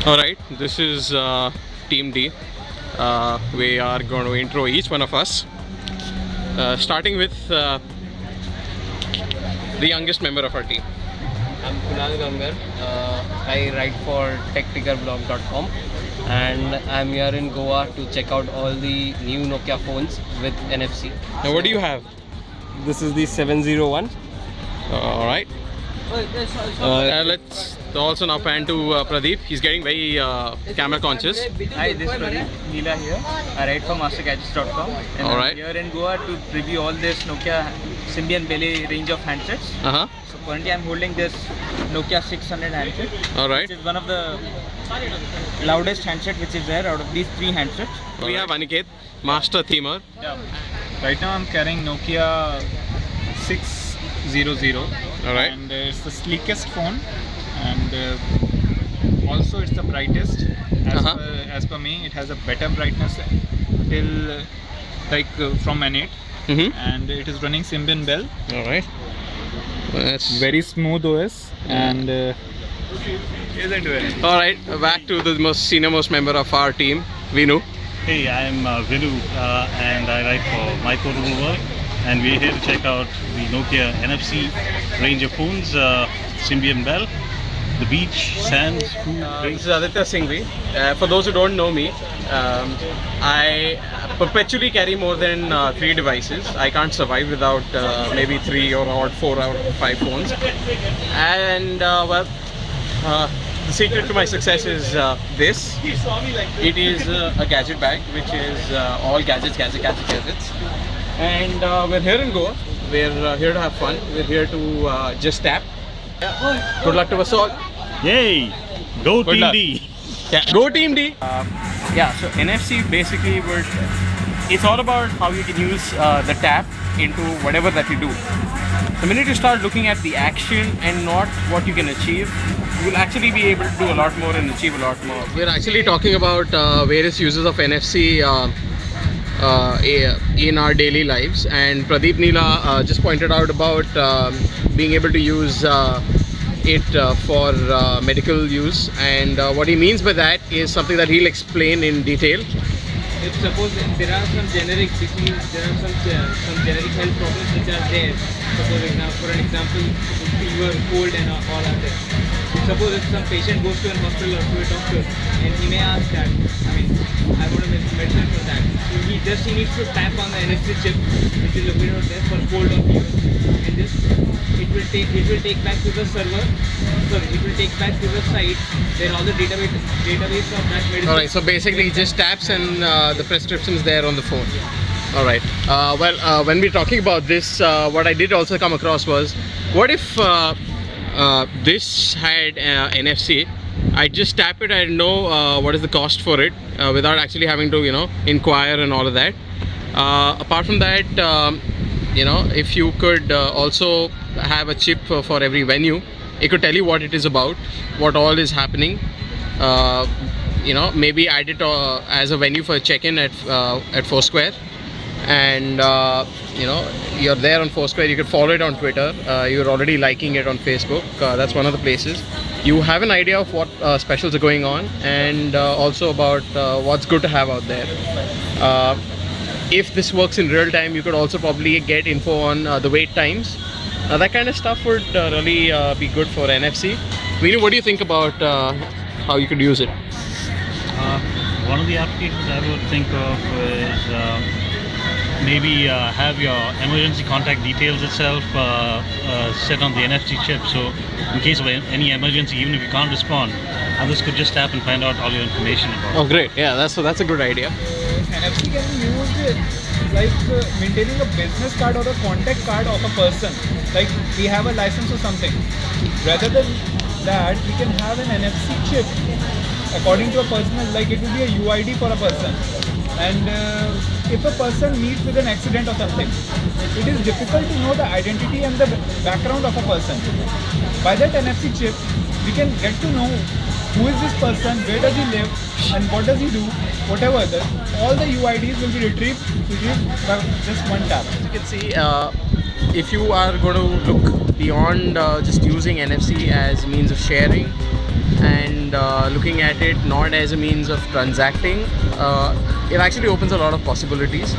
Alright, this is Team D. We are going to intro each one of us. Starting with the youngest member of our team. I'm Kunal Gangar. I write for techtickerblog.com and I'm here in Goa to check out all the new Nokia phones with NFC. Now, what do you have? This is the 701. Alright. Let's also now pan to Pradeep. He's getting very camera conscious. Hi, this is Pradeep Neela here. I write for mastergadgets.com and Alright. I'm here in Goa to review all this Nokia Symbian Belly range of handsets. Uh-huh. So currently I'm holding this Nokia 600 handset, Alright. which is one of the loudest handset which is there out of these three handsets. We have Aniket, master themer. Yeah. Right now I'm carrying Nokia 600. Alright. And it's the sleekest phone, and also it's the brightest. As per me, it has a better brightness till from N8, Mm-hmm. and it is running Symbian Bell. Alright. That's Very smooth OS, and isn't it? Alright, back to the most member of our team, Vinu. Hey, I'm Vinu and I write for My Portable World, and we're here to check out the Nokia NFC range of phones, Symbian Bell, the beach, sands, food, This drinks. is Aditya Singhvi. For those who don't know me, I perpetually carry more than 3 devices. I can't survive without maybe 3 or 4 or 5 phones. And the secret to my success is this. It is a gadget bag, which is all gadgets. And we're here in Goa. We're here to have fun. We're here to just tap. Good luck to us all. Yay! Go Good Team luck. D! Yeah, go Team D. Yeah, so NFC basically it's all about how you can use the tap into whatever that you do. The minute you start looking at the action and not what you can achieve, you'll actually be able to do a lot more and achieve a lot more. We're actually talking about various uses of NFC in our daily lives, and Pradeep Neela just pointed out about being able to use it for medical use, and what he means by that is something that he'll explain in detail. If suppose there are some generic disease, there are some generic health problems which are there. Suppose for an example, fever, cold and all are there. Suppose if some patient goes to a hospital or to a doctor and he may ask that, I want a medicine for that. So he needs to tap on the NFC chip which is located out there for cold or fever, and this it will take back to the server. Sorry, it will take back to the site where all the database of that medicine. Alright, so basically he just taps and the prescription is there on the phone. Alright, when we're talking about this, what I did also come across was, what if this had NFC? I just tap it, I know what is the cost for it without actually having to, inquire and all of that. Apart from that, if you could also have a chip for every venue, it could tell you what it is about, what all is happening. Maybe add it as a venue for check-in at Foursquare, and you're there on Foursquare. You could follow it on Twitter. You're already liking it on Facebook. That's one of the places. You have an idea of what specials are going on, and also about what's good to have out there. If this works in real time, you could also probably get info on the wait times. That kind of stuff would really be good for NFC. Vinu, what do you think about how you could use it? One of the applications I would think of is maybe have your emergency contact details itself set on the NFC chip, so in case of any emergency, even if you can't respond, others could just tap and find out all your information about it. Oh, great! Yeah, that's a good idea. NFC can be used like maintaining a business card or a contact card of a person. Like we have a license or something. Rather than that, we can have an NFC chip according to a personal, like it will be a UID for a person. And if a person meets with an accident or something, it is difficult to know the identity and the background of a person. By that NFC chip, we can get to know who is this person, where does he live, and what does he do, whatever. All the UIDs will be retrieved by just one tap. As you can see, if you are going to look beyond just using NFC as means of sharing, and looking at it not as a means of transacting, it actually opens a lot of possibilities.